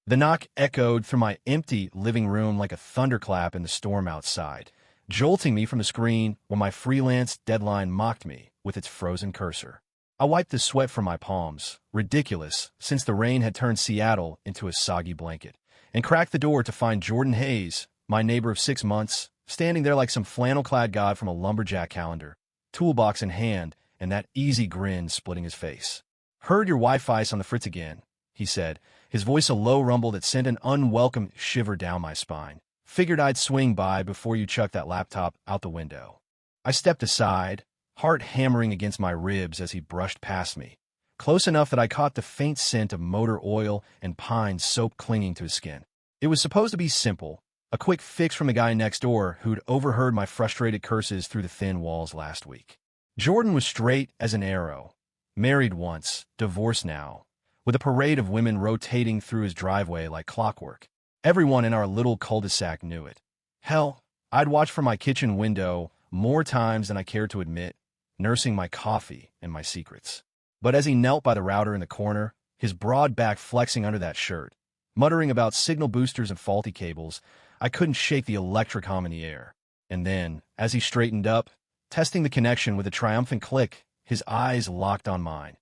The knock echoed through my empty living room like a thunderclap in the storm outside, jolting me from the screen where my freelance deadline mocked me with its frozen cursor. I wiped the sweat from my palms, ridiculous since the rain had turned Seattle into a soggy blanket, and cracked the door to find Jordan Hayes, my neighbor of 6 months, standing there like some flannel-clad god from a lumberjack calendar, toolbox in hand, and that easy grin splitting his face. "Heard your Wi-Fi's on the fritz again," he said, his voice a low rumble that sent an unwelcome shiver down my spine. "Figured I'd swing by before you chucked that laptop out the window." I stepped aside, heart hammering against my ribs as he brushed past me, close enough that I caught the faint scent of motor oil and pine soap clinging to his skin. It was supposed to be simple, a quick fix from the guy next door who'd overheard my frustrated curses through the thin walls last week. Jordan was straight as an arrow, married once, divorced now, with a parade of women rotating through his driveway like clockwork. Everyone in our little cul-de-sac knew it. Hell, I'd watched from my kitchen window more times than I cared to admit, nursing my coffee and my secrets. But as he knelt by the router in the corner, his broad back flexing under that shirt, muttering about signal boosters and faulty cables, I couldn't shake the electric hum in the air. And then, as he straightened up, testing the connection with a triumphant click, his eyes locked on mine.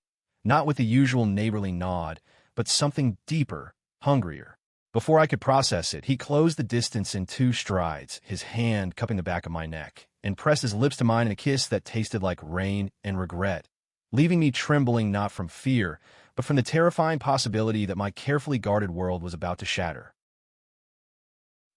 Not with the usual neighborly nod, but something deeper, hungrier. Before I could process it, he closed the distance in 2 strides, his hand cupping the back of my neck, and pressed his lips to mine in a kiss that tasted like rain and regret, leaving me trembling not from fear, but from the terrifying possibility that my carefully guarded world was about to shatter.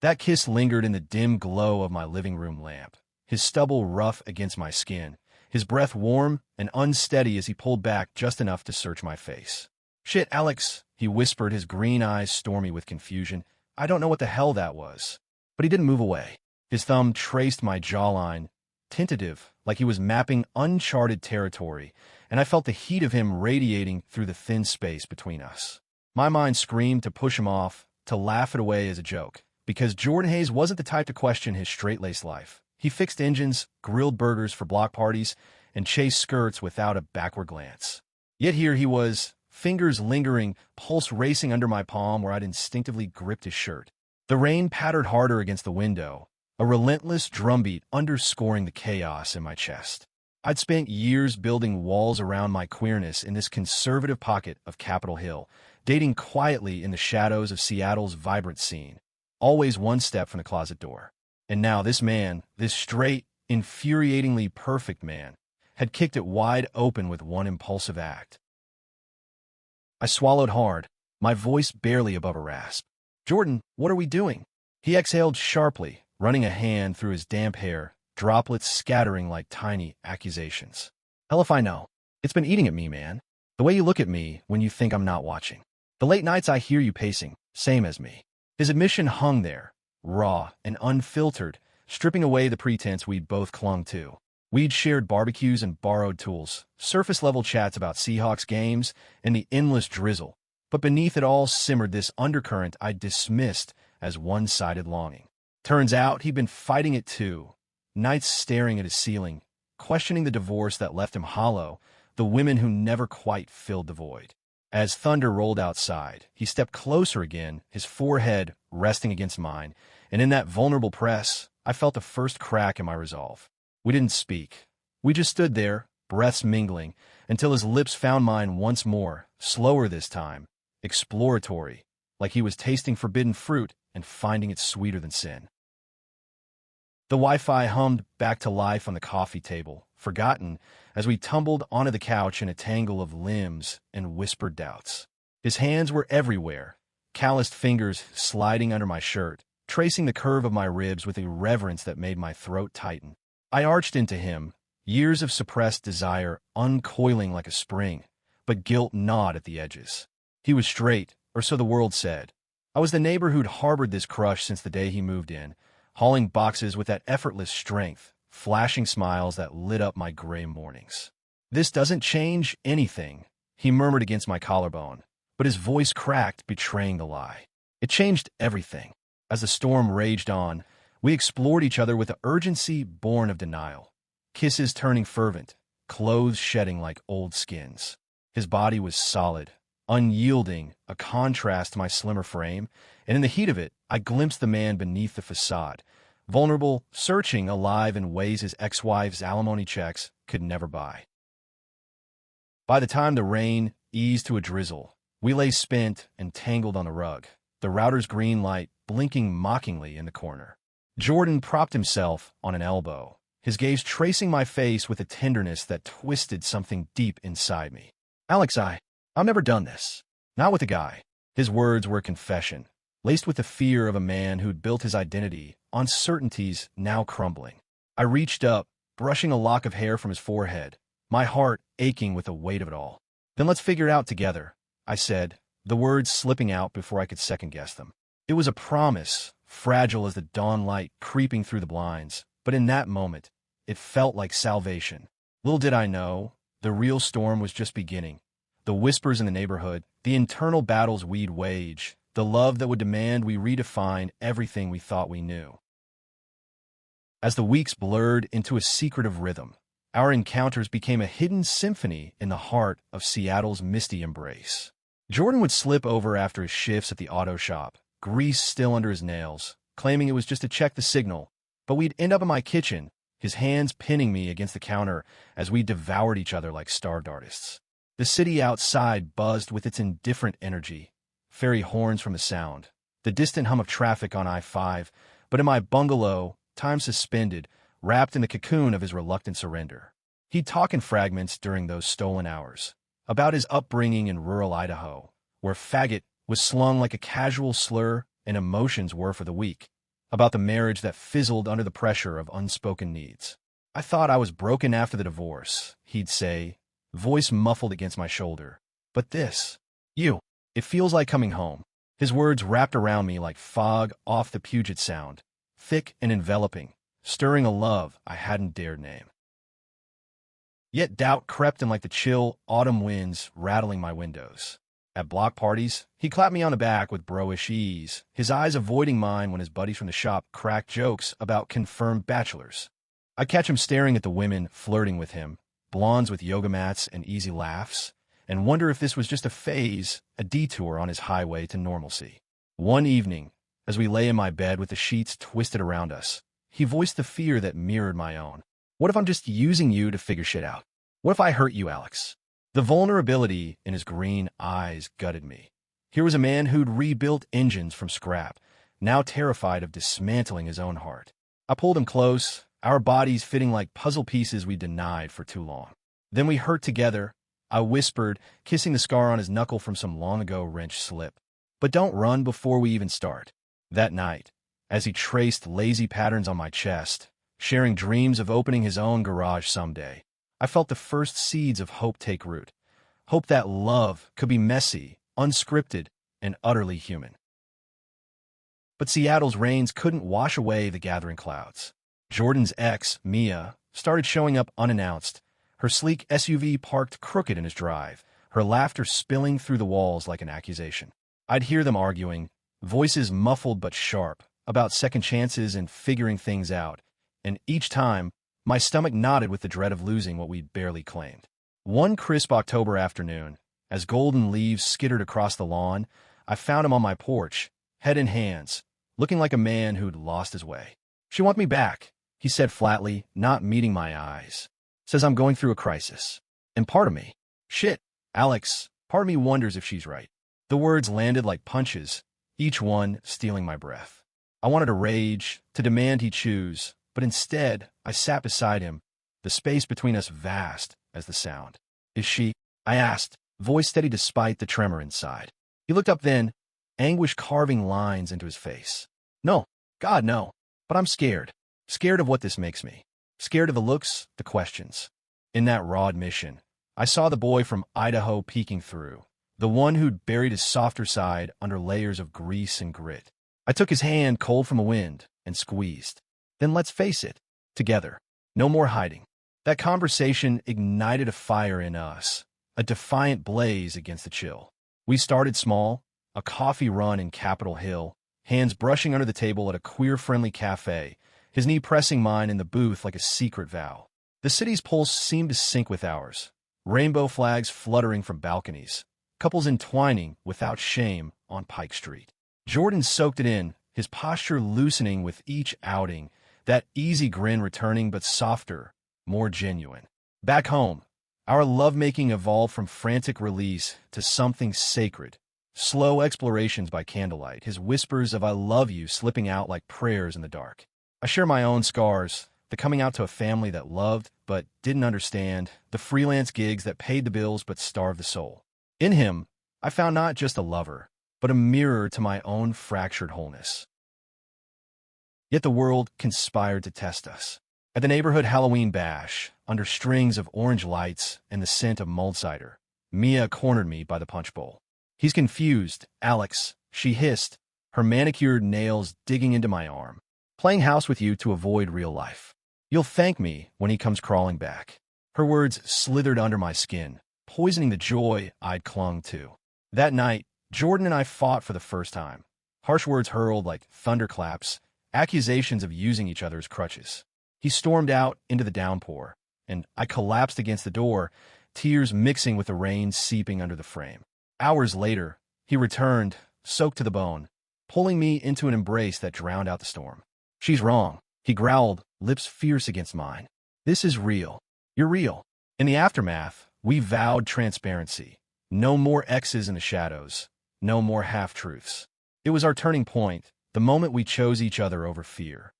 That kiss lingered in the dim glow of my living room lamp, his stubble rough against my skin, his breath warm and unsteady as he pulled back just enough to search my face. "Shit, Alex," he whispered, his green eyes stormy with confusion. "I don't know what the hell that was." But he didn't move away. His thumb traced my jawline, tentative, like he was mapping uncharted territory, and I felt the heat of him radiating through the thin space between us. My mind screamed to push him off, to laugh it away as a joke, because Jordan Hayes wasn't the type to question his straight-laced life. He fixed engines, grilled burgers for block parties, and chased skirts without a backward glance. Yet here he was, fingers lingering, pulse racing under my palm where I'd instinctively gripped his shirt. The rain pattered harder against the window, a relentless drumbeat underscoring the chaos in my chest. I'd spent years building walls around my queerness in this conservative pocket of Capitol Hill, dating quietly in the shadows of Seattle's vibrant scene, always one step from the closet door. And now this man, this straight, infuriatingly perfect man, had kicked it wide open with one impulsive act. I swallowed hard, my voice barely above a rasp. "Jordan, what are we doing?" He exhaled sharply, running a hand through his damp hair, droplets scattering like tiny accusations. "Hell if I know. It's been eating at me, man. The way you look at me when you think I'm not watching. The late nights I hear you pacing, same as me." His admission hung there, raw and unfiltered, stripping away the pretense we'd both clung to. We'd shared barbecues and borrowed tools, surface-level chats about Seahawks games and the endless drizzle, but beneath it all simmered this undercurrent I'd dismissed as one-sided longing. Turns out he'd been fighting it too, nights staring at his ceiling, questioning the divorce that left him hollow, the women who never quite filled the void. As thunder rolled outside, he stepped closer again, his forehead resting against mine, and in that vulnerable press, I felt the first crack in my resolve. We didn't speak. We just stood there, breaths mingling, until his lips found mine once more, slower this time, exploratory, like he was tasting forbidden fruit and finding it sweeter than sin. The Wi-Fi hummed back to life on the coffee table, forgotten, as we tumbled onto the couch in a tangle of limbs and whispered doubts. His hands were everywhere, calloused fingers sliding under my shirt, tracing the curve of my ribs with a reverence that made my throat tighten. I arched into him, years of suppressed desire uncoiling like a spring, but guilt gnawed at the edges. He was straight, or so the world said. I was the neighbor who'd harbored this crush since the day he moved in, hauling boxes with that effortless strength, flashing smiles that lit up my gray mornings. "This doesn't change anything," he murmured against my collarbone, but his voice cracked, betraying the lie. It changed everything. As the storm raged on, we explored each other with an urgency born of denial, kisses turning fervent, clothes shedding like old skins. His body was solid, unyielding, a contrast to my slimmer frame, and in the heat of it, I glimpsed the man beneath the facade, vulnerable, searching, alive in ways his ex-wife's alimony checks could never buy. By the time the rain eased to a drizzle, we lay spent and tangled on the rug, the router's green light blinking mockingly in the corner. Jordan propped himself on an elbow, his gaze tracing my face with a tenderness that twisted something deep inside me. "Alex, I've never done this. Not with a guy." His words were a confession, laced with the fear of a man who'd built his identity on certainties now crumbling. I reached up, brushing a lock of hair from his forehead, my heart aching with the weight of it all. "Then let's figure it out together," I said, the words slipping out before I could second-guess them. It was a promise, fragile as the dawn light creeping through the blinds, but in that moment, it felt like salvation. Little did I know, the real storm was just beginning. The whispers in the neighborhood, the internal battles we'd wage, the love that would demand we redefine everything we thought we knew. As the weeks blurred into a secretive rhythm, our encounters became a hidden symphony in the heart of Seattle's misty embrace. Jordan would slip over after his shifts at the auto shop, grease still under his nails, claiming it was just to check the signal, but we'd end up in my kitchen, his hands pinning me against the counter as we devoured each other like starved artists. The city outside buzzed with its indifferent energy, fairy horns from the sound, the distant hum of traffic on I-5, but in my bungalow, time suspended, wrapped in the cocoon of his reluctant surrender. He'd talk in fragments during those stolen hours, about his upbringing in rural Idaho, where faggot was slung like a casual slur and emotions were for the weak, about the marriage that fizzled under the pressure of unspoken needs. "I thought I was broken after the divorce," he'd say, voice muffled against my shoulder. "But this, it feels like coming home." His words wrapped around me like fog off the Puget Sound, thick and enveloping, stirring a love I hadn't dared name. Yet doubt crept in like the chill autumn winds rattling my windows. At block parties, he clapped me on the back with bro-ish ease, his eyes avoiding mine when his buddies from the shop cracked jokes about confirmed bachelors. I'd catch him staring at the women flirting with him, blondes with yoga mats and easy laughs, and wonder if this was just a phase, a detour on his highway to normalcy. One evening, as we lay in my bed with the sheets twisted around us, he voiced the fear that mirrored my own. "What if I'm just using you to figure shit out? What if I hurt you, Alex?" The vulnerability in his green eyes gutted me. Here was a man who'd rebuilt engines from scrap, now terrified of dismantling his own heart. I pulled him close, our bodies fitting like puzzle pieces we denied for too long. "Then we hurt together," I whispered, kissing the scar on his knuckle from some long-ago wrench slip. "But don't run before we even start." That night, as he traced lazy patterns on my chest, sharing dreams of opening his own garage someday, I felt the first seeds of hope take root. Hope that love could be messy, unscripted, and utterly human. But Seattle's rains couldn't wash away the gathering clouds. Jordan's ex, Mia, started showing up unannounced, her sleek SUV parked crooked in his drive, her laughter spilling through the walls like an accusation. I'd hear them arguing, voices muffled but sharp, about second chances and figuring things out, and each time, my stomach knotted with the dread of losing what we'd barely claimed. One crisp October afternoon, as golden leaves skittered across the lawn, I found him on my porch, head in hands, looking like a man who'd lost his way. "She wants me back," he said flatly, not meeting my eyes. "Says I'm going through a crisis. And part of me, shit, Alex, part of me wonders if she's right." The words landed like punches, each one stealing my breath. I wanted to rage, to demand he choose, but instead, I sat beside him, the space between us vast as the sound. "Is she?" I asked, voice steady despite the tremor inside. He looked up then, anguish carving lines into his face. "No, God, no. But I'm scared. Scared of what this makes me. Scared of the looks, the questions." In that raw admission, I saw the boy from Idaho peeking through, the one who'd buried his softer side under layers of grease and grit. I took his hand cold from a wind and squeezed. "Then let's face it, together. No more hiding." That conversation ignited a fire in us, a defiant blaze against the chill. We started small, a coffee run in Capitol Hill, hands brushing under the table at a queer-friendly cafe, his knee pressing mine in the booth like a secret vow. The city's pulse seemed to sync with ours, rainbow flags fluttering from balconies, couples entwining without shame on Pike Street. Jordan soaked it in, his posture loosening with each outing, that easy grin returning but softer, more genuine. Back home, our lovemaking evolved from frantic release to something sacred. Slow explorations by candlelight, his whispers of I love you slipping out like prayers in the dark. I share my own scars, the coming out to a family that loved but didn't understand, the freelance gigs that paid the bills but starved the soul. In him, I found not just a lover, but a mirror to my own fractured wholeness. Yet the world conspired to test us. At the neighborhood Halloween bash, under strings of orange lights and the scent of mulled cider, Mia cornered me by the punch bowl. He's confused, Alex, she hissed, her manicured nails digging into my arm. Playing house with you to avoid real life. You'll thank me when he comes crawling back. Her words slithered under my skin, poisoning the joy I'd clung to. That night, Jordan and I fought for the first time. Harsh words hurled like thunderclaps, accusations of using each other as crutches. He stormed out into the downpour, and I collapsed against the door, tears mixing with the rain seeping under the frame. Hours later, he returned, soaked to the bone, pulling me into an embrace that drowned out the storm. She's wrong, he growled, lips fierce against mine. This is real. You're real. In the aftermath, we vowed transparency. No more X's in the shadows. No more half-truths. It was our turning point, the moment we chose each other over fear.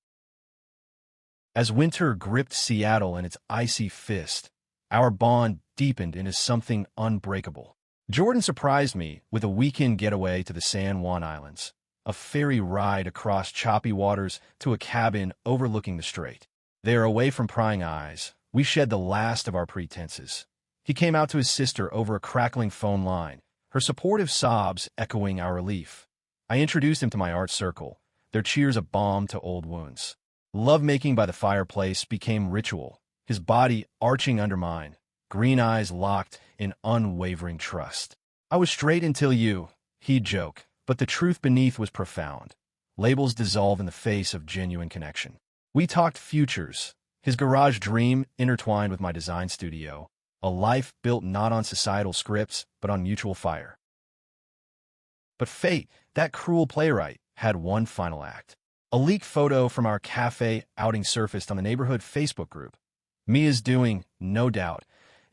As winter gripped Seattle in its icy fist, our bond deepened into something unbreakable. Jordan surprised me with a weekend getaway to the San Juan Islands, a ferry ride across choppy waters to a cabin overlooking the strait. There, away from prying eyes, we shed the last of our pretenses. He came out to his sister over a crackling phone line, her supportive sobs echoing our relief. I introduced him to my art circle, their cheers a balm to old wounds. Lovemaking by the fireplace became ritual, his body arching under mine, green eyes locked in unwavering trust. I was straight until you, he'd joke, but the truth beneath was profound. Labels dissolve in the face of genuine connection. We talked futures, his garage dream intertwined with my design studio, a life built not on societal scripts, but on mutual fire. But fate, that cruel playwright, had one final act. A leaked photo from our cafe outing surfaced on the neighborhood Facebook group. Mia's doing, no doubt,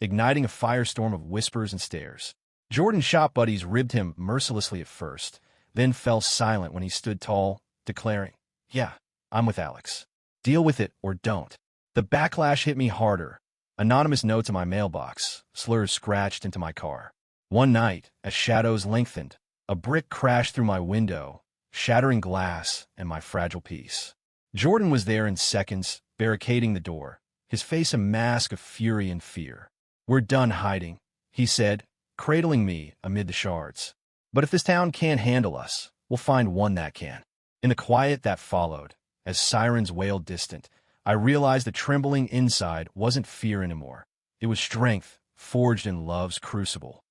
igniting a firestorm of whispers and stares. Jordan's shop buddies ribbed him mercilessly at first, then fell silent when he stood tall, declaring, "Yeah, I'm with Alex. Deal with it or don't." The backlash hit me harder. Anonymous notes in my mailbox, slurs scratched into my car. One night, as shadows lengthened, a brick crashed through my window, shattering glass and my fragile peace. Jordan was there in seconds, barricading the door, his face a mask of fury and fear. "We're done hiding," he said, cradling me amid the shards. "But if this town can't handle us, we'll find one that can." In the quiet that followed, as sirens wailed distant, I realized the trembling inside wasn't fear anymore. It was strength, forged in love's crucible.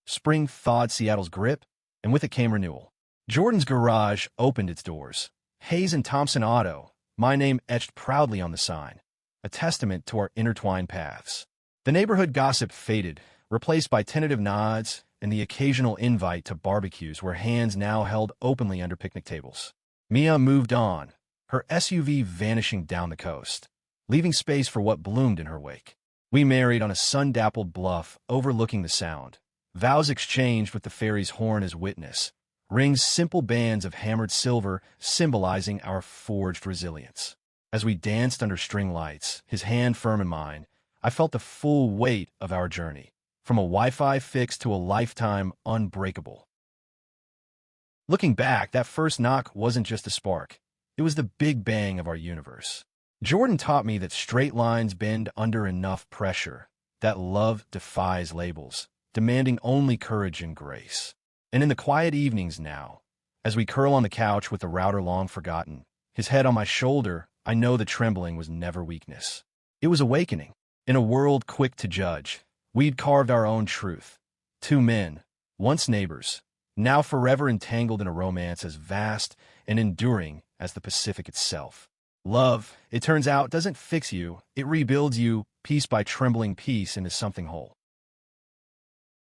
Spring thawed Seattle's grip, and with it came renewal. Jordan's garage opened its doors. Hayes and Thompson Auto, my name etched proudly on the sign, a testament to our intertwined paths. The neighborhood gossip faded, replaced by tentative nods and the occasional invite to barbecues where hands now held openly under picnic tables. Mia moved on, her SUV vanishing down the coast, leaving space for what bloomed in her wake. We married on a sun-dappled bluff overlooking the Sound, vows exchanged with the ferry's horn as witness, rings simple bands of hammered silver symbolizing our forged resilience. As we danced under string lights, his hand firm in mine, I felt the full weight of our journey, from a Wi-Fi fix to a lifetime unbreakable. Looking back, that first knock wasn't just a spark. It was the big bang of our universe. Jordan taught me that straight lines bend under enough pressure, that love defies labels, demanding only courage and grace. And in the quiet evenings now, as we curl on the couch with the router long forgotten, his head on my shoulder, I know the trembling was never weakness. It was awakening. In a world quick to judge, we'd carved our own truth. Two men, once neighbors, now forever entangled in a romance as vast and enduring as the Pacific itself. Love, it turns out, doesn't fix you. It rebuilds you, piece by trembling piece, into something whole.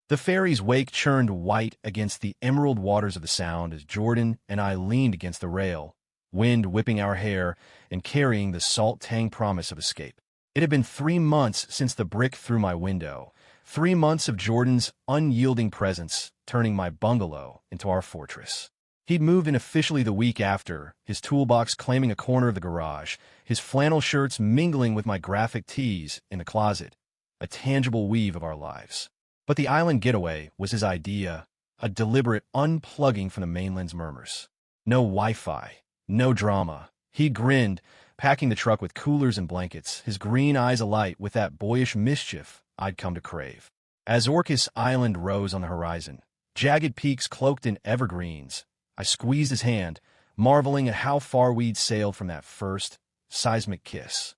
The ferry's wake churned white against the emerald waters of the Sound as Jordan and I leaned against the rail, wind whipping our hair and carrying the salt-tang promise of escape. It had been 3 months since the brick through my window, 3 months of Jordan's unyielding presence turning my bungalow into our fortress. He'd moved in officially the week after, his toolbox claiming a corner of the garage, his flannel shirts mingling with my graphic tees in the closet, a tangible weave of our lives. But the island getaway was his idea, a deliberate unplugging from the mainland's murmurs. No Wi-Fi, no drama. He grinned, packing the truck with coolers and blankets, his green eyes alight with that boyish mischief I'd come to crave. As Orcas Island rose on the horizon, jagged peaks cloaked in evergreens, I squeezed his hand, marveling at how far we'd sailed from that first seismic kiss.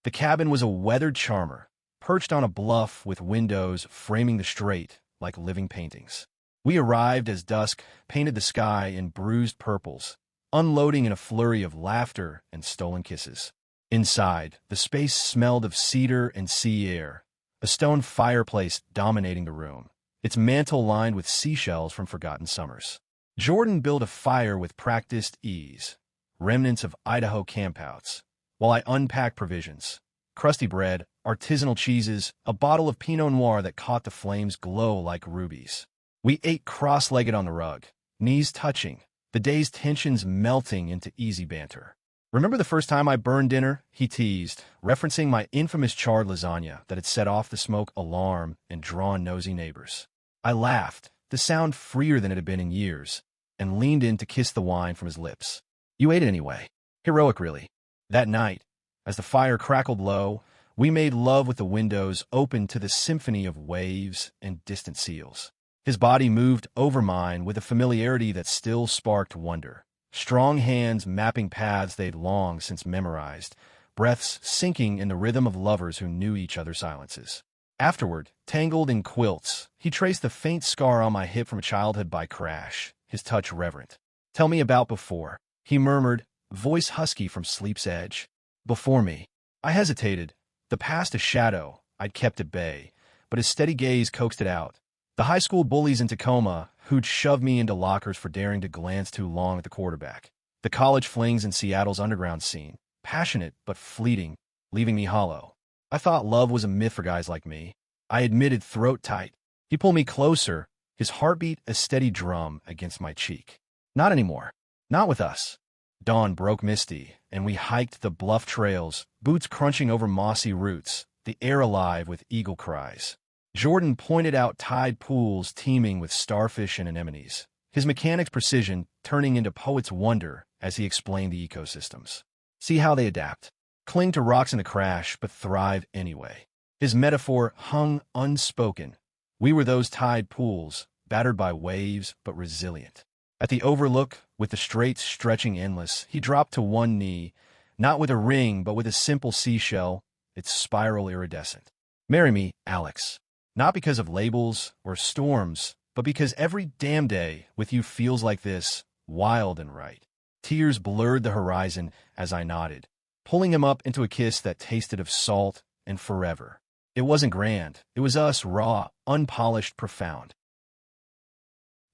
The cabin was a weathered charmer, perched on a bluff with windows framing the strait like living paintings. We arrived as dusk painted the sky in bruised purples, unloading in a flurry of laughter and stolen kisses. Inside, the space smelled of cedar and sea air, a stone fireplace dominating the room, its mantel lined with seashells from forgotten summers. Jordan built a fire with practiced ease, remnants of Idaho campouts, while I unpacked provisions, crusty bread, artisanal cheeses, a bottle of Pinot Noir that caught the flames glow like rubies. We ate cross-legged on the rug, knees touching, the day's tensions melting into easy banter. "Remember the first time I burned dinner?" he teased, referencing my infamous charred lasagna that had set off the smoke alarm and drawn nosy neighbors. I laughed, the sound freer than it had been in years, and leaned in to kiss the wine from his lips. "You ate it anyway. Heroic, really." That night, as the fire crackled low, we made love with the windows open to the symphony of waves and distant seals. His body moved over mine with a familiarity that still sparked wonder. Strong hands mapping paths they'd long since memorized, breaths sinking in the rhythm of lovers who knew each other's silences. Afterward, tangled in quilts, he traced the faint scar on my hip from a childhood by crash, his touch reverent. "Tell me about before," he murmured, voice husky from sleep's edge. Before me. I hesitated, the past a shadow I'd kept at bay, but his steady gaze coaxed it out. The high school bullies in Tacoma who'd shoved me into lockers for daring to glance too long at the quarterback. The college flings in Seattle's underground scene, passionate but fleeting, leaving me hollow. I thought love was a myth for guys like me. I admitted throat tight. He pulled me closer, his heartbeat a steady drum against my cheek. "Not anymore. Not with us." Dawn broke misty, and we hiked the bluff trails, boots crunching over mossy roots, the air alive with eagle cries. Jordan pointed out tide pools teeming with starfish and anemones, his mechanic's precision turning into poet's wonder as he explained the ecosystems. "See how they adapt. Cling to rocks in a crash, but thrive anyway." His metaphor hung unspoken. We were those tide pools, battered by waves, but resilient. At the overlook, with the straits stretching endless, he dropped to one knee, not with a ring, but with a simple seashell, its spiral iridescent. "Marry me, Alex. Not because of labels or storms, but because every damn day with you feels like this, wild and right." Tears blurred the horizon as I nodded, pulling him up into a kiss that tasted of salt and forever. It wasn't grand. It was us, raw, unpolished, profound.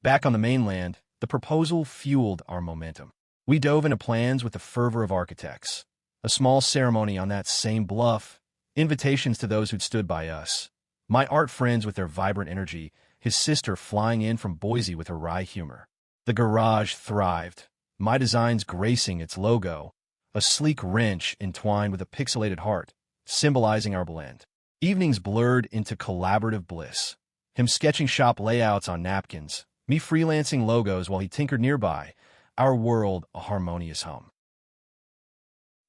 Back on the mainland, the proposal fueled our momentum. We dove into plans with the fervor of architects. A small ceremony on that same bluff, invitations to those who'd stood by us. My art friends with their vibrant energy, his sister flying in from Boise with her wry humor. The garage thrived, my designs gracing its logo, a sleek wrench entwined with a pixelated heart, symbolizing our blend. Evenings blurred into collaborative bliss, him sketching shop layouts on napkins, me freelancing logos while he tinkered nearby, our world a harmonious hum.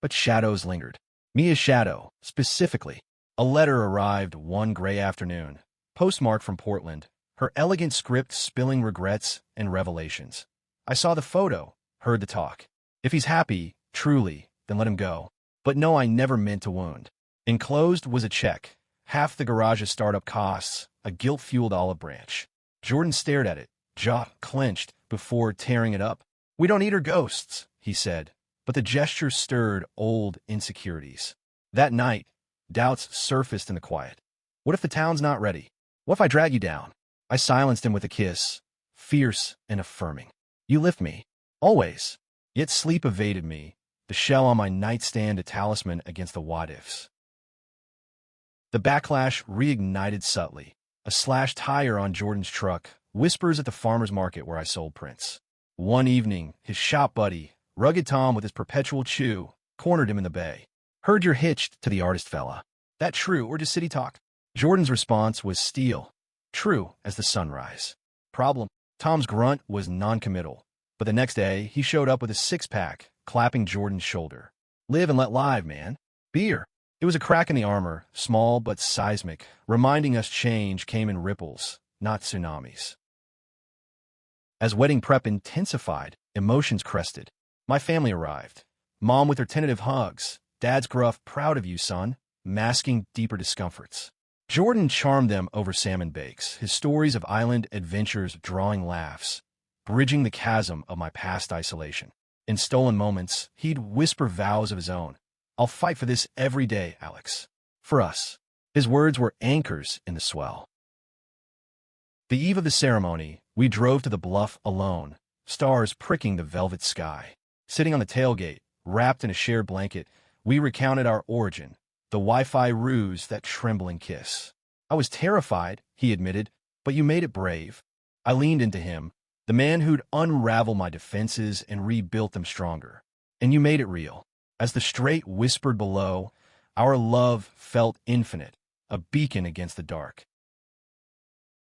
But shadows lingered. Mia's shadow, specifically. A letter arrived one gray afternoon, postmarked from Portland, her elegant script spilling regrets and revelations. I saw the photo, heard the talk. If he's happy, truly, then let him go. But no, I never meant to wound. Enclosed was a check, half the garage's startup costs, a guilt-fueled olive branch. Jordan stared at it, jaw clenched, before tearing it up. "We don't eat her ghosts," he said, but the gesture stirred old insecurities. That night, doubts surfaced in the quiet. What if the town's not ready? What if I drag you down? I silenced him with a kiss, fierce and affirming. You lift me. Always. Yet sleep evaded me, the shell on my nightstand a talisman against the what-ifs. The backlash reignited subtly. A slashed tire on Jordan's truck, whispers at the farmer's market where I sold prints. One evening, his shop buddy, rugged Tom with his perpetual chew, cornered him in the bay. Heard you're hitched to the artist fella. That true, or just city talk? Jordan's response was steel, true as the sunrise. Problem, Tom's grunt was noncommittal, but the next day he showed up with a six-pack, clapping Jordan's shoulder. Live and let live, man. Beer. It was a crack in the armor, small but seismic, reminding us change came in ripples, not tsunamis. As wedding prep intensified, emotions crested. My family arrived. Mom with her tentative hugs, Dad's gruff, proud of you, son, masking deeper discomforts. Jordan charmed them over salmon bakes, his stories of island adventures drawing laughs, bridging the chasm of my past isolation. In stolen moments, he'd whisper vows of his own. I'll fight for this every day, Alex. For us. His words were anchors in the swell. The eve of the ceremony, we drove to the bluff alone, stars pricking the velvet sky. Sitting on the tailgate, wrapped in a shared blanket, we recounted our origin, the Wi-Fi ruse, that trembling kiss. I was terrified, he admitted, but you made it brave. I leaned into him, the man who'd unraveled my defenses and rebuilt them stronger. And you made it real. As the strait whispered below, our love felt infinite, a beacon against the dark.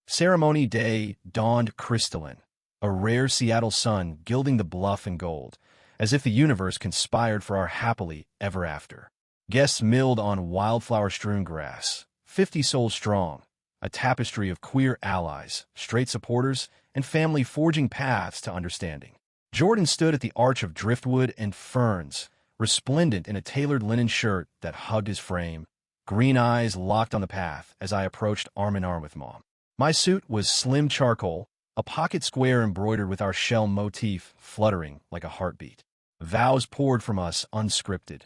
Ceremony day dawned crystalline, a rare Seattle sun gilding the bluff in gold, as if the universe conspired for our happily ever after. Guests milled on wildflower-strewn grass, 50 souls strong, a tapestry of queer allies, straight supporters, and family forging paths to understanding. Jordan stood at the arch of driftwood and ferns, resplendent in a tailored linen shirt that hugged his frame, green eyes locked on the path as I approached arm in arm with Mom. My suit was slim charcoal, a pocket square embroidered with our shell motif fluttering like a heartbeat. Vows poured from us unscripted.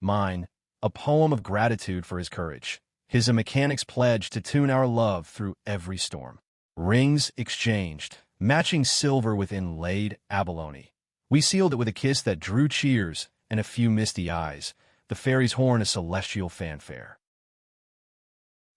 Mine, a poem of gratitude for his courage. His a mechanic's pledge to tune our love through every storm. Rings exchanged, matching silver with inlaid abalone. We sealed it with a kiss that drew cheers and a few misty eyes, the fairy's horn a celestial fanfare.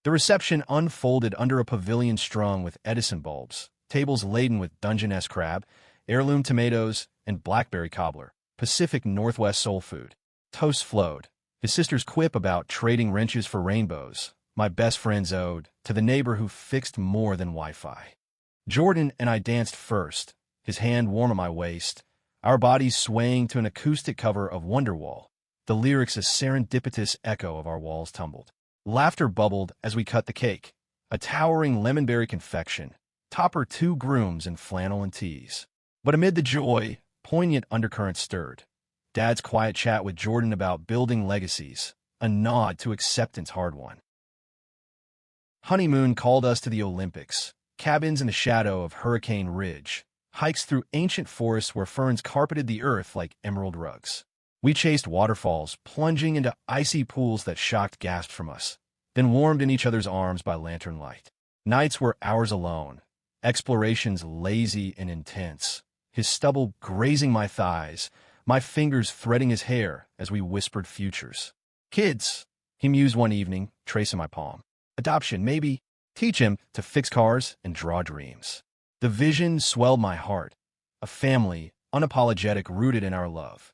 The reception unfolded under a pavilion strung with Edison bulbs, tables laden with Dungeness crab, heirloom tomatoes, and blackberry cobbler, Pacific Northwest soul food. Toast flowed. His sister's quip about trading wrenches for rainbows, my best friend's ode to the neighbor who fixed more than Wi-Fi. Jordan and I danced first, his hand warm at my waist, our bodies swaying to an acoustic cover of Wonderwall, the lyrics a serendipitous echo of our walls tumbled. Laughter bubbled as we cut the cake, a towering lemonberry confection, topper 2 grooms in flannel and tees. But amid the joy, poignant undercurrents stirred. Dad's quiet chat with Jordan about building legacies, a nod to acceptance hard-won. Honeymoon called us to the Olympics, cabins in the shadow of Hurricane Ridge, hikes through ancient forests where ferns carpeted the earth like emerald rugs. We chased waterfalls, plunging into icy pools that shocked gasps from us, then warmed in each other's arms by lantern light. Nights were ours alone, explorations lazy and intense, his stubble grazing my thighs, my fingers threading his hair as we whispered futures. Kids, he mused one evening, tracing my palm. Adoption, maybe. Teach him to fix cars and draw dreams. The vision swelled my heart. A family, unapologetic, rooted in our love.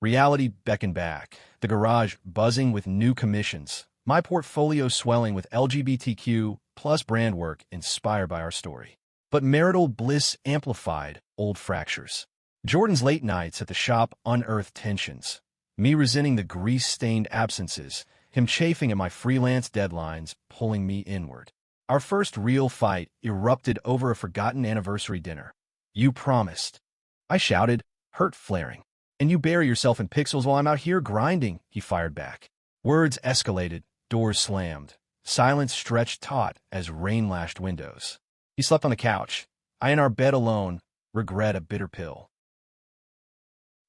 Reality beckoned back, the garage buzzing with new commissions, my portfolio swelling with LGBTQ plus brand work inspired by our story. But marital bliss amplified old fractures. Jordan's late nights at the shop unearthed tensions, me resenting the grease-stained absences, him chafing at my freelance deadlines, pulling me inward. Our first real fight erupted over a forgotten anniversary dinner. You promised. I shouted, hurt flaring. And you bury yourself in pixels while I'm out here grinding, he fired back. Words escalated, doors slammed. Silence stretched taut as rain lashed windows. He slept on the couch. I in our bed alone, regret a bitter pill.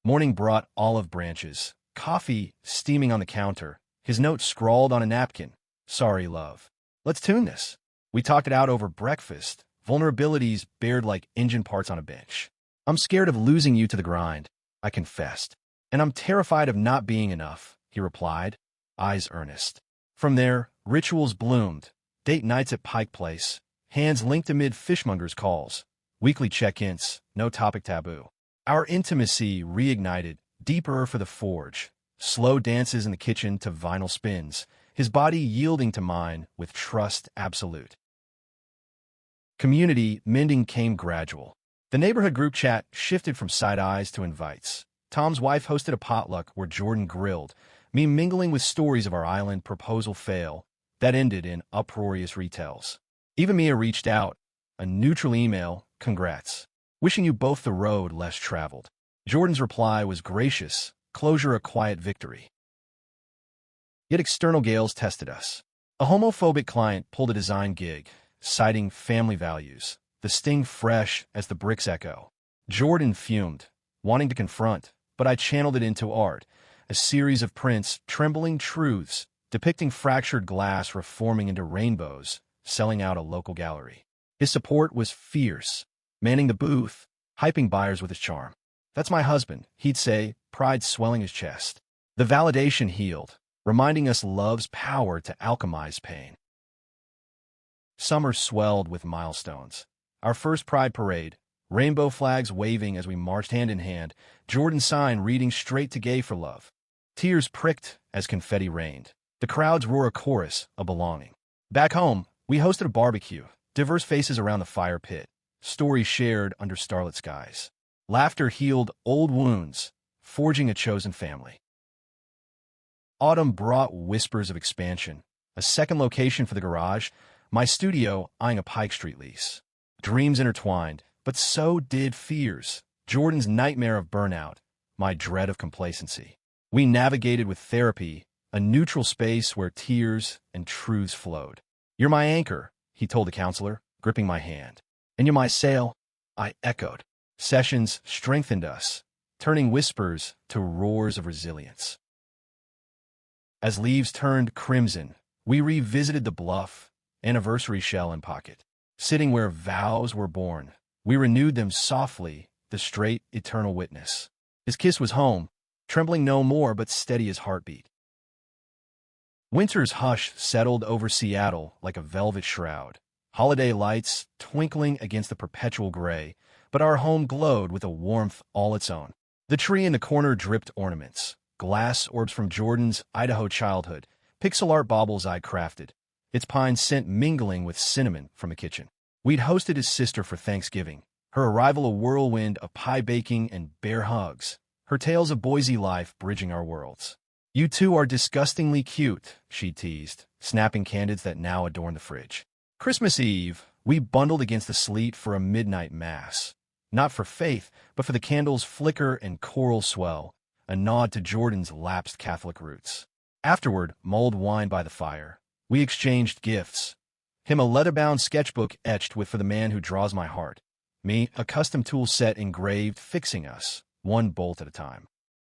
Morning brought olive branches, coffee steaming on the counter, his note scrawled on a napkin. Sorry, love. Let's tune this. We talked it out over breakfast, vulnerabilities bared like engine parts on a bench. I'm scared of losing you to the grind, I confessed. And I'm terrified of not being enough, he replied, eyes earnest. From there, rituals bloomed. Date nights at Pike Place, hands linked amid fishmongers' calls, weekly check-ins, no topic taboo. Our intimacy reignited, deeper for the forge, slow dances in the kitchen to vinyl spins, his body yielding to mine with trust absolute. Community mending came gradual. The neighborhood group chat shifted from side eyes to invites. Tom's wife hosted a potluck where Jordan grilled, me mingling with stories of our island proposal fail that ended in uproarious retells. Even Mia reached out, a neutral email, congrats. Wishing you both the road less traveled. Jordan's reply was gracious, closure a quiet victory. Yet external gales tested us. A homophobic client pulled a design gig, citing family values, the sting fresh as the bricks echo. Jordan fumed, wanting to confront, but I channeled it into art, a series of prints, trembling truths, depicting fractured glass reforming into rainbows, selling out a local gallery. His support was fierce, manning the booth, hyping buyers with his charm. That's my husband, he'd say, pride swelling his chest. The validation healed, reminding us love's power to alchemize pain. Summer swelled with milestones. Our first Pride Parade, rainbow flags waving as we marched hand in hand, Jordan's sign reading straight to gay for love. Tears pricked as confetti rained. The crowds roar a chorus of belonging. Back home, we hosted a barbecue, diverse faces around the fire pit, stories shared under starlit skies. Laughter healed old wounds, forging a chosen family. Autumn brought whispers of expansion, a second location for the garage, my studio eyeing a Pike Street lease. Dreams intertwined, but so did fears. Jordan's nightmare of burnout, my dread of complacency. We navigated with therapy, a neutral space where tears and truths flowed. You're my anchor, he told the counselor, gripping my hand. And you're my sail, I echoed. Sessions strengthened us, turning whispers to roars of resilience. As leaves turned crimson, we revisited the bluff, anniversary shell in pocket. Sitting where vows were born, we renewed them softly, the straight, eternal witness. His kiss was home, trembling no more but steady as heartbeat. Winter's hush settled over Seattle like a velvet shroud, holiday lights twinkling against the perpetual gray, but our home glowed with a warmth all its own. The tree in the corner dripped ornaments, glass orbs from Jordan's Idaho childhood, pixel art baubles I crafted, its pine scent mingling with cinnamon from the kitchen. We'd hosted his sister for Thanksgiving, her arrival a whirlwind of pie baking and bear hugs, her tales of Boise life bridging our worlds. You two are disgustingly cute, she teased, snapping candids that now adorn the fridge. Christmas Eve, we bundled against the sleet for a midnight mass. Not for faith, but for the candles' flicker and choral swell, a nod to Jordan's lapsed Catholic roots. Afterward, mulled wine by the fire. We exchanged gifts. Him a leather-bound sketchbook etched with "For the Man Who Draws My Heart." Me, a custom tool set engraved, fixing us, one bolt at a time.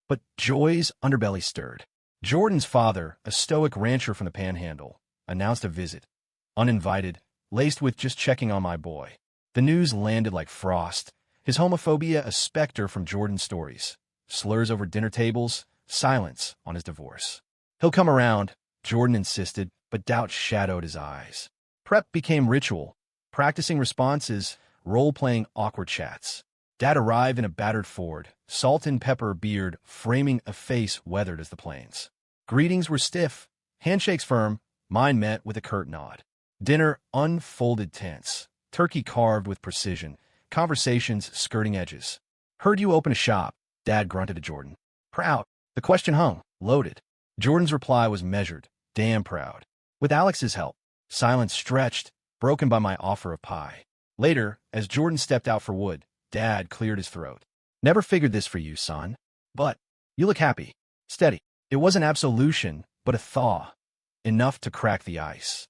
But joy's underbelly stirred. Jordan's father, a stoic rancher from the Panhandle, announced a visit. Uninvited, laced with just checking on my boy. The news landed like frost, his homophobia a specter from Jordan's stories. Slurs over dinner tables, silence on his divorce. He'll come around, Jordan insisted, but doubt shadowed his eyes. Prep became ritual, practicing responses, role-playing awkward chats. Dad arrived in a battered Ford, salt and pepper beard framing a face weathered as the plains. Greetings were stiff, handshakes firm, mine met with a curt nod. Dinner unfolded tense, turkey carved with precision, conversations skirting edges. Heard you open a shop, Dad grunted to Jordan. Proud. The question hung, loaded. Jordan's reply was measured, damn proud. With Alex's help. Silence stretched, broken by my offer of pie. Later, as Jordan stepped out for wood, Dad cleared his throat. Never figured this for you, son. But you look happy. Steady. It wasn't absolution, but a thaw. Enough to crack the ice.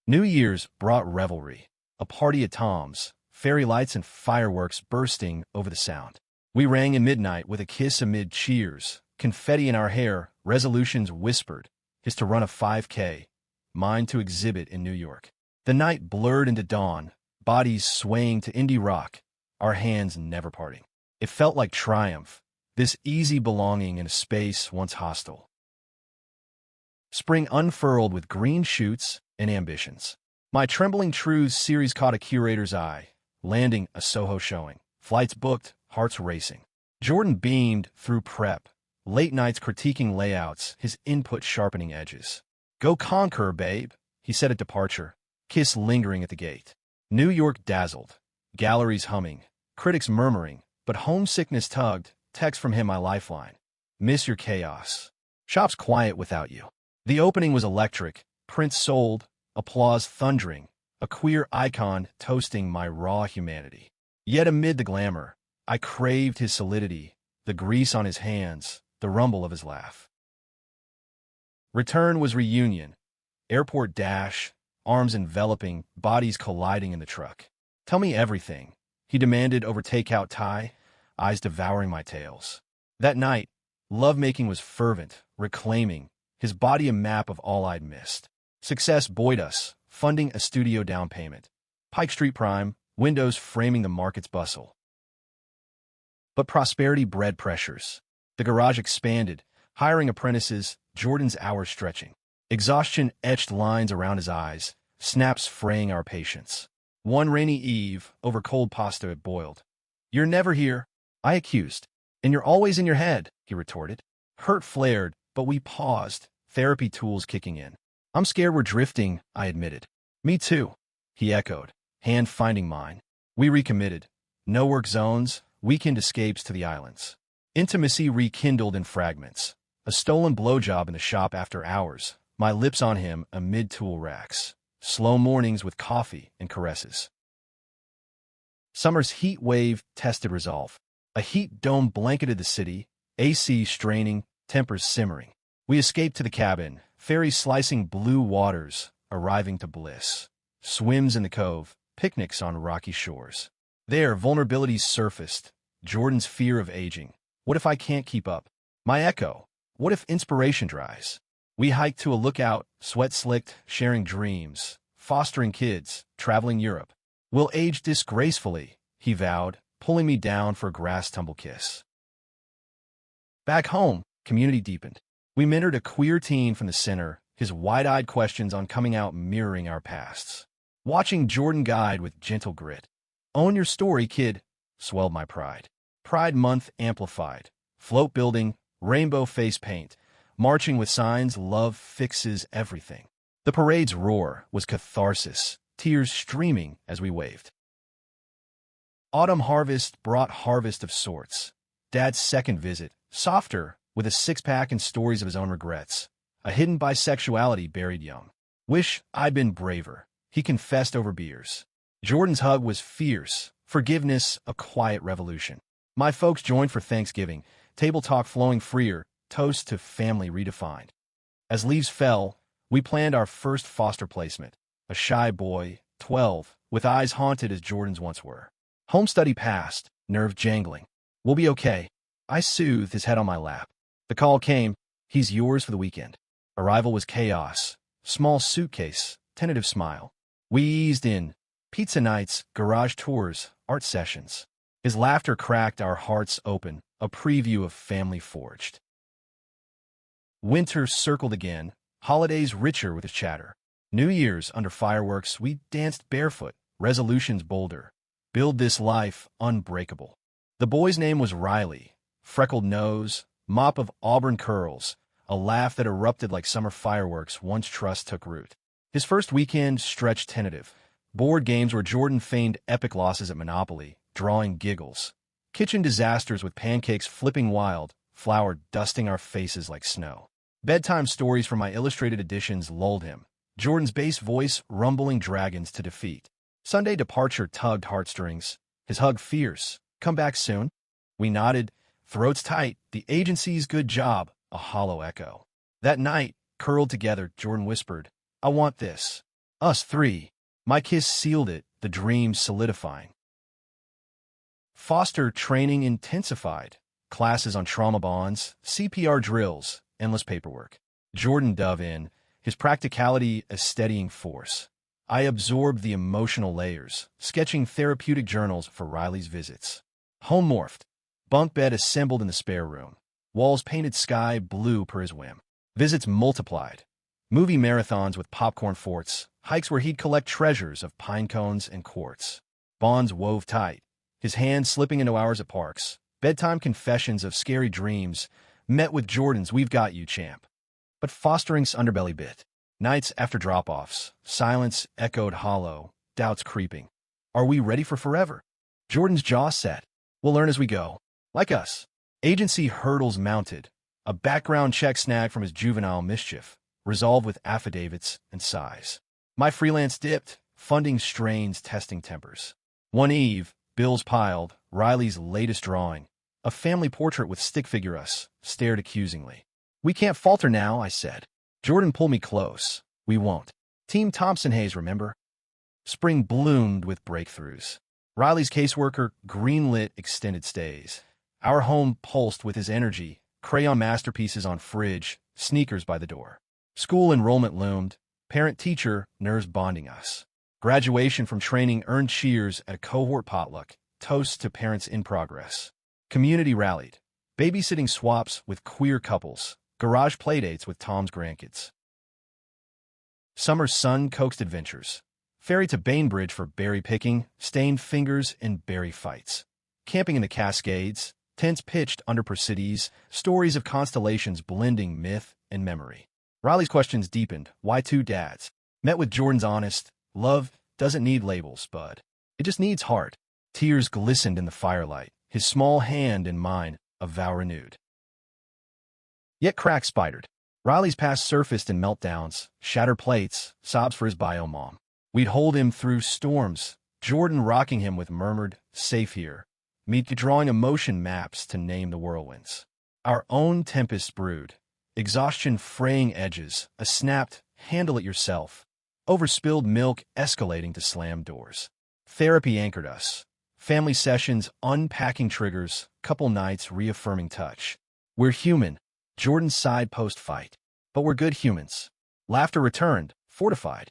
New Year's brought revelry. A party at Tom's, fairy lights and fireworks bursting over the sound. We rang in midnight with a kiss amid cheers, confetti in our hair, resolutions whispered. His to run a 5K. mine to exhibit in New York. The night blurred into dawn, bodies swaying to indie rock, our hands never parting. It felt like triumph, this easy belonging in a space once hostile. Spring unfurled with green shoots and ambitions. My Trembling Truths series caught a curator's eye, landing a Soho showing. Flights booked, hearts racing. Jordan beamed through prep, late nights critiquing layouts, his input sharpening edges. "Go conquer, babe," he said at departure, kiss lingering at the gate. New York dazzled, galleries humming, critics murmuring, but homesickness tugged, text from him my lifeline. "Miss your chaos. Shop's quiet without you." The opening was electric, prints sold, applause thundering, a queer icon toasting my raw humanity. Yet amid the glamour, I craved his solidity, the grease on his hands, the rumble of his laugh. Return was reunion. Airport dash, arms enveloping, bodies colliding in the truck. "Tell me everything," he demanded over takeout Thai, eyes devouring my tales. That night, lovemaking was fervent, reclaiming, his body a map of all I'd missed. Success buoyed us, funding a studio down payment. Pike Street Prime, windows framing the market's bustle. But prosperity bred pressures. The garage expanded, hiring apprentices, Jordan's hours stretching. Exhaustion etched lines around his eyes, snaps fraying our patience. One rainy eve, over cold pasta it boiled. "You're never here," I accused. "And you're always in your head," he retorted. Hurt flared, but we paused, therapy tools kicking in. "I'm scared we're drifting," I admitted. "Me too," he echoed, hand finding mine. We recommitted. No work zones, weekend escapes to the islands. Intimacy rekindled in fragments. A stolen blowjob in the shop after hours, my lips on him amid tool racks. Slow mornings with coffee and caresses. Summer's heat wave tested resolve. A heat dome blanketed the city, AC straining, tempers simmering. We escaped to the cabin, ferries slicing blue waters, arriving to bliss. Swims in the cove, picnics on rocky shores. There, vulnerabilities surfaced. Jordan's fear of aging. What if I can't keep up? My echo. What if inspiration dries? We hiked to a lookout, sweat slicked, sharing dreams, fostering kids, traveling Europe. "We'll age disgracefully," he vowed, pulling me down for a grass tumble kiss. Back home, community deepened. We mentored a queer teen from the center, his wide-eyed questions on coming out mirroring our pasts. Watching Jordan guide with gentle grit. "Own your story, kid," swelled my pride. Pride Month amplified. Float building, rainbow face paint, marching with signs, "Love fixes everything." The parade's roar was catharsis, tears streaming as we waved. Autumn harvest brought harvest of sorts. Dad's second visit, softer, with a six-pack and stories of his own regrets. A hidden bisexuality buried young. "Wish I'd been braver," he confessed over beers. Jordan's hug was fierce, forgiveness a quiet revolution. My folks joined for Thanksgiving, table talk flowing freer, toast to family redefined. As leaves fell, we planned our first foster placement. A shy boy, 12, with eyes haunted as Jordan's once were. Home study passed, nerves jangling. "We'll be okay," I soothed his head on my lap. The call came, "He's yours for the weekend." Arrival was chaos. Small suitcase, tentative smile. We eased in. Pizza nights, garage tours, art sessions. His laughter cracked our hearts open, a preview of family forged. Winter circled again, holidays richer with his chatter. New Year's under fireworks, we danced barefoot, resolutions bolder. Build this life unbreakable. The boy's name was Riley. Freckled nose, mop of auburn curls, a laugh that erupted like summer fireworks once trust took root. His first weekend stretched tentative. Board games where Jordan feigned epic losses at Monopoly, drawing giggles. Kitchen disasters with pancakes flipping wild, flour dusting our faces like snow. Bedtime stories from my illustrated editions lulled him. Jordan's bass voice rumbling dragons to defeat. Sunday departure tugged heartstrings. His hug fierce. "Come back soon?" We nodded, throats tight, the agency's good job, a hollow echo. That night, curled together, Jordan whispered, "I want this. Us three." My kiss sealed it, the dream solidifying. Foster training intensified. Classes on trauma bonds, CPR drills, endless paperwork. Jordan dove in, his practicality a steadying force. I absorbed the emotional layers, sketching therapeutic journals for Riley's visits. Home morphed. Bunk bed assembled in the spare room. Walls painted sky blue per his whim. Visits multiplied. Movie marathons with popcorn forts, hikes where he'd collect treasures of pine cones and quartz. Bonds wove tight, his hands slipping into ours at parks. Bedtime confessions of scary dreams, met with Jordan's "We've got you, champ." But fostering's underbelly bit. Nights after drop-offs, silence echoed hollow, doubts creeping. Are we ready for forever? Jordan's jaw set. We'll learn as we go. Like us. Agency hurdles mounted. A background check snag from his juvenile mischief, resolved with affidavits and sighs. My freelance dipped, funding strains testing tempers. One eve, bills piled, Riley's latest drawing, a family portrait with stick figure us, stared accusingly. We can't falter now, I said. Jordan pulled me close. We won't. Team Thompson-Hayes, remember? Spring bloomed with breakthroughs. Riley's caseworker greenlit extended stays. Our home pulsed with his energy, crayon masterpieces on fridge, sneakers by the door. School enrollment loomed, parent-teacher nerves bonding us. Graduation from training earned cheers at a cohort potluck, toasts to parents in progress. Community rallied. Babysitting swaps with queer couples, garage playdates with Tom's grandkids. Summer sun-coaxed adventures. Ferry to Bainbridge for berry picking, stained fingers and berry fights. Camping in the Cascades, tents pitched under Persides, stories of constellations blending myth and memory. Riley's questions deepened. Why two dads? Met with Jordan's honest, love doesn't need labels, bud. It just needs heart. Tears glistened in the firelight, his small hand in mine, a vow renewed. Yet cracks spidered. Riley's past surfaced in meltdowns, shattered plates, sobs for his bio mom. We'd hold him through storms, Jordan rocking him with murmured, safe here. Me drawing emotion maps to name the whirlwinds. Our own tempest brewed. Exhaustion fraying edges, a snapped, handle it yourself. Overspilled milk escalating to slam doors. Therapy anchored us. Family sessions unpacking triggers, couple nights reaffirming touch. We're human. Jordan's side post-fight. But we're good humans. Laughter returned, fortified.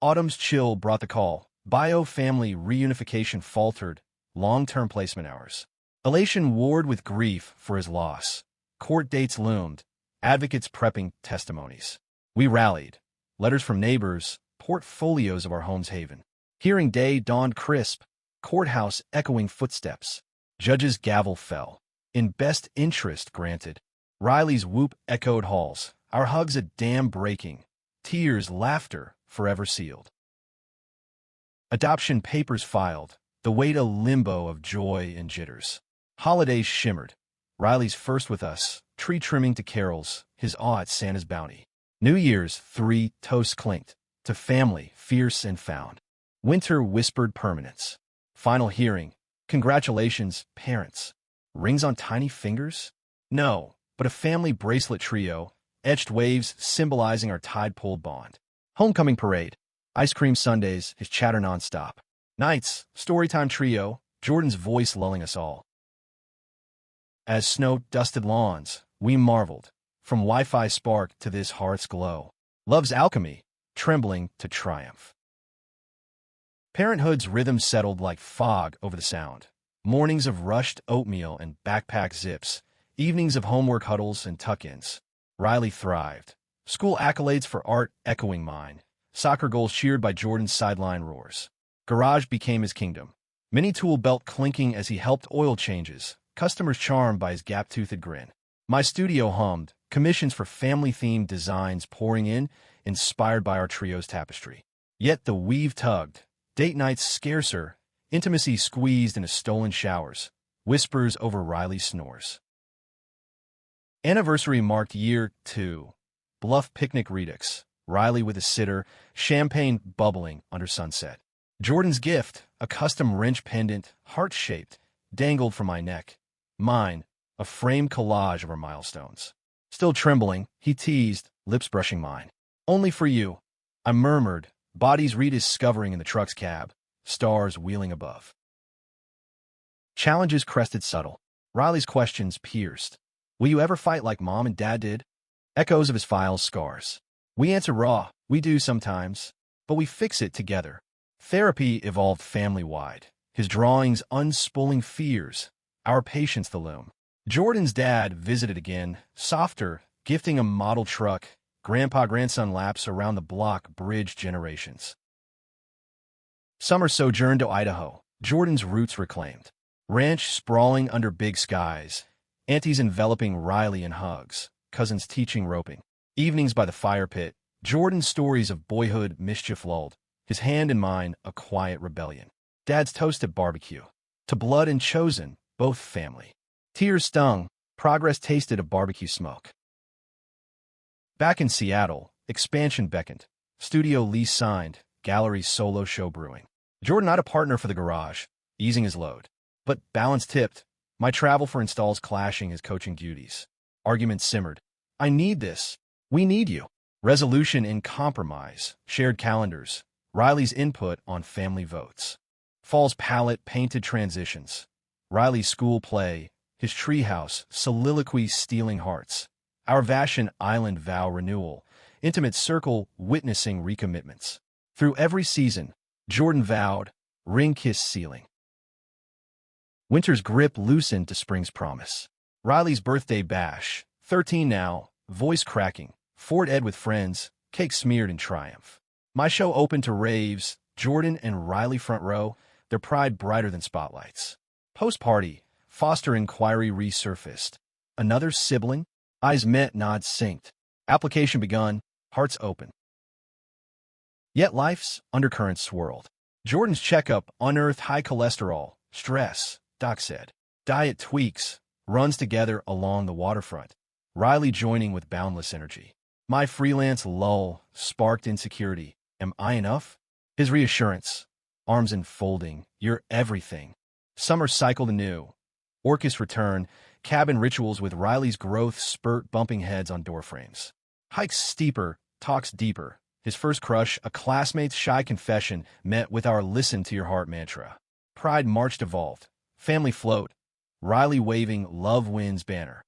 Autumn's chill brought the call. Bio-family reunification faltered, long-term placement hours. Elation warred with grief for his loss. Court dates loomed, advocates prepping testimonies. We rallied. Letters from neighbors, portfolios of our home's haven. Hearing day dawned crisp, courthouse echoing footsteps. Judge's gavel fell. In best interest granted. Riley's whoop echoed halls, our hugs a dam breaking. Tears, laughter, forever sealed. Adoption papers filed, the weight a limbo of joy and jitters. Holidays shimmered. Riley's first with us, tree trimming to carols, his awe at Santa's bounty. New Year's, 3 toasts clinked, to family, fierce and found. Winter whispered permanence. Final hearing, congratulations, parents. Rings on tiny fingers? No, but a family bracelet trio, etched waves symbolizing our tide-pulled bond. Homecoming parade, ice cream sundaes, his chatter nonstop. Nights, storytime trio, Jordan's voice lulling us all. As snow dusted lawns, we marveled, from Wi-Fi spark to this heart's glow. Love's alchemy, trembling to triumph. Parenthood's rhythm settled like fog over the sound. Mornings of rushed oatmeal and backpack zips, evenings of homework huddles and tuck-ins. Riley thrived. School accolades for art echoing mine. Soccer goals cheered by Jordan's sideline roars. Garage became his kingdom. Mini-tool belt clinking as he helped oil changes, customers charmed by his gap-toothed grin. My studio hummed, commissions for family-themed designs pouring in, inspired by our trio's tapestry. Yet the weave tugged. Date nights scarcer, intimacy squeezed into stolen showers, whispers over Riley's snores. Anniversary marked year 2. Bluff picnic redux, Riley with a sitter, champagne bubbling under sunset. Jordan's gift, a custom wrench pendant, heart-shaped, dangled from my neck. Mine, a framed collage of our milestones. Still trembling, he teased, lips brushing mine. Only for you. I murmured, bodies rediscovering in the truck's cab, stars wheeling above. Challenges crested subtle. Riley's questions pierced. Will you ever fight like Mom and Dad did? Echoes of his files scars. We answer raw. We do sometimes. But we fix it together. Therapy evolved family-wide. His drawings unspooling fears. Our patience the loom. Jordan's dad visited again, softer, gifting a model truck. Grandpa-grandson laps around the block bridged generations. Summer sojourn to Idaho. Jordan's roots reclaimed. Ranch sprawling under big skies. Aunties enveloping Riley in hugs. Cousins teaching roping. Evenings by the fire pit. Jordan's stories of boyhood mischief lulled. His hand in mine, a quiet rebellion. Dad's toast at barbecue. To blood and chosen, both family. Tears stung. Progress tasted of barbecue smoke. Back in Seattle, expansion beckoned. Studio lease signed. Gallery solo show brewing. Jordan not a partner for the garage, easing his load. But balance tipped. My travel for installs clashing his coaching duties. Arguments simmered. I need this. We need you. Resolution in compromise. Shared calendars. Riley's input on family votes. Fall's palette painted transitions. Riley's school play. His treehouse. Soliloquy stealing hearts. Our Vashon Island vow renewal. Intimate circle witnessing recommitments. Through every season, Jordan vowed, ring-kissed ceiling. Winter's grip loosened to spring's promise. Riley's birthday bash, 13 now, voice cracking, Fort Ed with friends, cake smeared in triumph. My show opened to raves, Jordan and Riley front row, their pride brighter than spotlights. Post-party, Foster inquiry resurfaced. Another sibling? Eyes met, nods synced. Application begun, hearts open. Yet life's undercurrents swirled. Jordan's checkup unearthed high cholesterol, stress, doc said. Diet tweaks, runs together along the waterfront. Riley joining with boundless energy. My freelance lull sparked insecurity. Am I enough? His reassurance, arms enfolding, you're everything. Summer cycled anew. Orcus return, cabin rituals with Riley's growth spurt bumping heads on doorframes. Hikes steeper, talks deeper. His first crush, a classmate's shy confession, met with our listen to your heart mantra. Pride marched evolved. Family float. Riley waving love wins banner.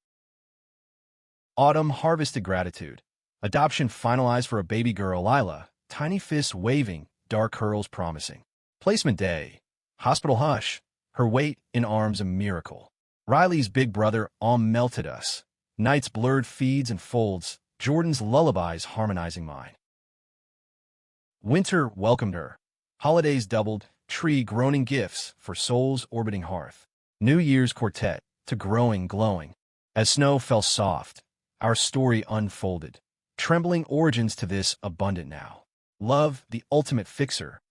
Autumn harvested gratitude. Adoption finalized for a baby girl, Lila. Tiny fists waving, dark curls promising. Placement day. Hospital hush. Her weight in arms a miracle. Riley's big brother all melted us. Nights blurred feeds and folds. Jordan's lullabies harmonizing mine. Winter welcomed her. Holidays doubled, tree groaning gifts for souls orbiting hearth. New Year's quartet, to growing glowing. As snow fell soft, our story unfolded. Trembling origins to this abundant now. Love, the ultimate fixer.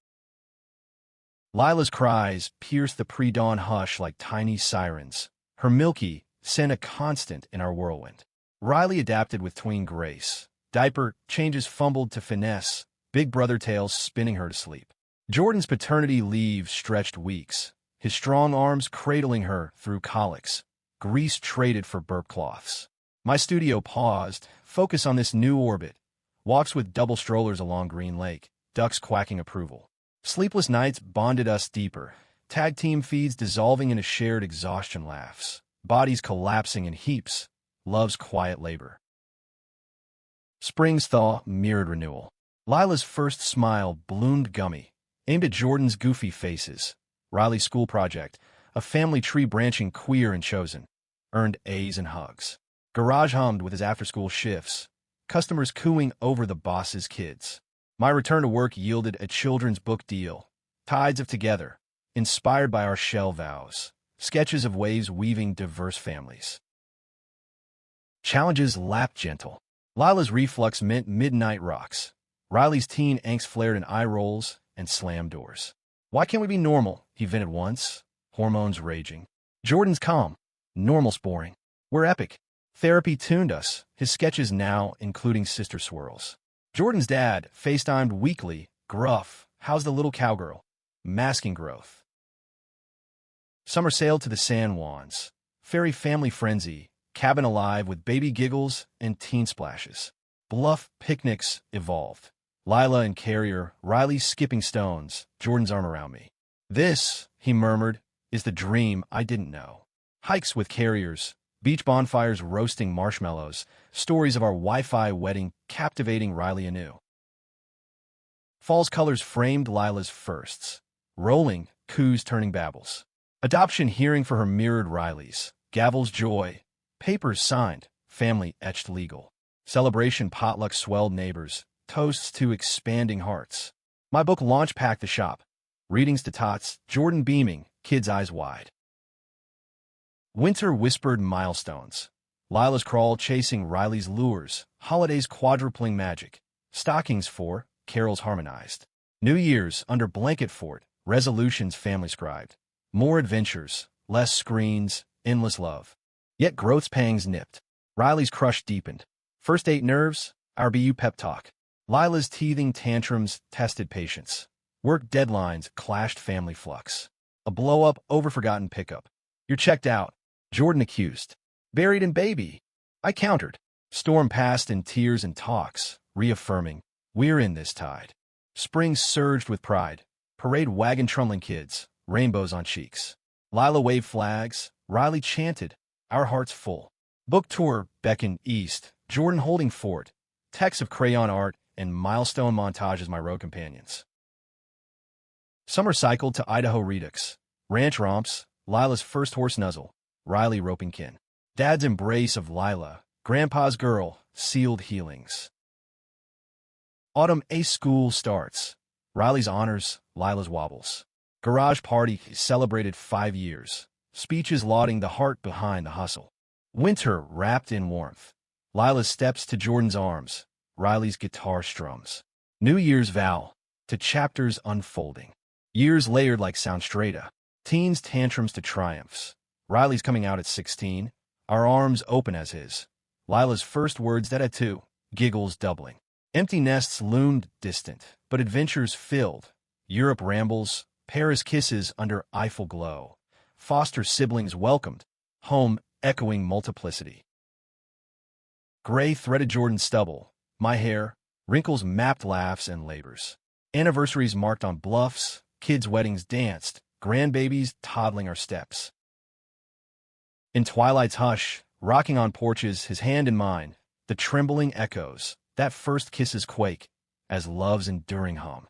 Lila's cries pierced the pre-dawn hush like tiny sirens. Her milky sent a constant in our whirlwind. Riley adapted with tween grace. Diaper changes fumbled to finesse. Big brother tales spinning her to sleep. Jordan's paternity leave stretched weeks, his strong arms cradling her through colics. Grease traded for burp cloths. My studio paused, focus on this new orbit. Walks with double strollers along Green Lake, ducks quacking approval. Sleepless nights bonded us deeper. Tag team feeds dissolving into shared exhaustion laughs. Bodies collapsing in heaps. Love's quiet labor. Spring's thaw mirrored renewal. Lila's first smile bloomed gummy, aimed at Jordan's goofy faces. Riley's school project, a family tree branching queer and chosen, earned A's and hugs. Garage hummed with his after-school shifts, customers cooing over the boss's kids. My return to work yielded a children's book deal, Tides of Together, inspired by our shell vows, sketches of waves weaving diverse families. Challenges lapped gentle. Lila's reflux meant midnight rocks. Riley's teen angst flared in eye rolls and slammed doors. Why can't we be normal? He vented once, hormones raging. Jordan's calm, normal's boring. We're epic. Therapy tuned us, his sketches now including sister swirls. Jordan's dad FaceTimed weekly, gruff, how's the little cowgirl? Masking growth. Summer sailed to the San Juans. Fairy family frenzy, cabin alive with baby giggles and teen splashes. Bluff picnics evolved. Lila and Carrier, Riley skipping stones, Jordan's arm around me. This, he murmured, is the dream I didn't know. Hikes with Carriers, Beach bonfires roasting marshmallows, stories of our Wi-Fi wedding captivating Riley anew. Fall's colors framed Lila's firsts. Rolling, coos turning babbles. Adoption hearing for her mirrored Riley's. Gavel's joy. Papers signed, family etched legal. Celebration potluck swelled neighbors. Toasts to expanding hearts. My book launch packed the shop. Readings to tots, Jordan beaming, kids' eyes wide. Winter whispered milestones. Lila's crawl chasing Riley's lures. Holidays quadrupling magic. Stockings for, carols harmonized. New Year's under blanket fort. Resolutions family scribed. More adventures, less screens, endless love. Yet growth's pangs nipped. Riley's crush deepened. First date nerves, our BU pep talk. Lila's teething tantrums tested patience. Work deadlines clashed family flux. A blow-up, over-forgotten pickup. You're checked out. Jordan accused. Buried in baby. I countered. Storm passed in tears and talks, reaffirming, we're in this tide. Spring surged with pride. Parade wagon trundling kids, rainbows on cheeks. Lila waved flags, Riley chanted, our hearts full. Book tour beckoned east, Jordan holding fort. Texts of crayon art and milestone montages my road companions. Summer cycled to Idaho Redux. Ranch romps, Lila's first horse nuzzle. Riley roping kin. Dad's embrace of Lila, Grandpa's girl, sealed healings. Autumn A school starts. Riley's honors, Lila's wobbles. Garage party celebrated 5 years. Speeches lauding the heart behind the hustle. Winter wrapped in warmth. Lila's steps to Jordan's arms. Riley's guitar strums. New Year's vow to chapters unfolding. Years layered like sound strata. Teens tantrums to triumphs. Riley's coming out at 16, our arms open as his. Lila's first words that at 2, giggles doubling. Empty nests loomed distant, but adventures filled. Europe rambles, Paris kisses under Eiffel glow. Foster siblings welcomed, home echoing multiplicity. Gray threaded Jordan's stubble, my hair, wrinkles mapped laughs and labors. Anniversaries marked on bluffs, kids' weddings danced, grandbabies toddling our steps. In twilight's hush, rocking on porches, his hand in mine, the trembling echoes, that first kisses quake, as love's enduring hum.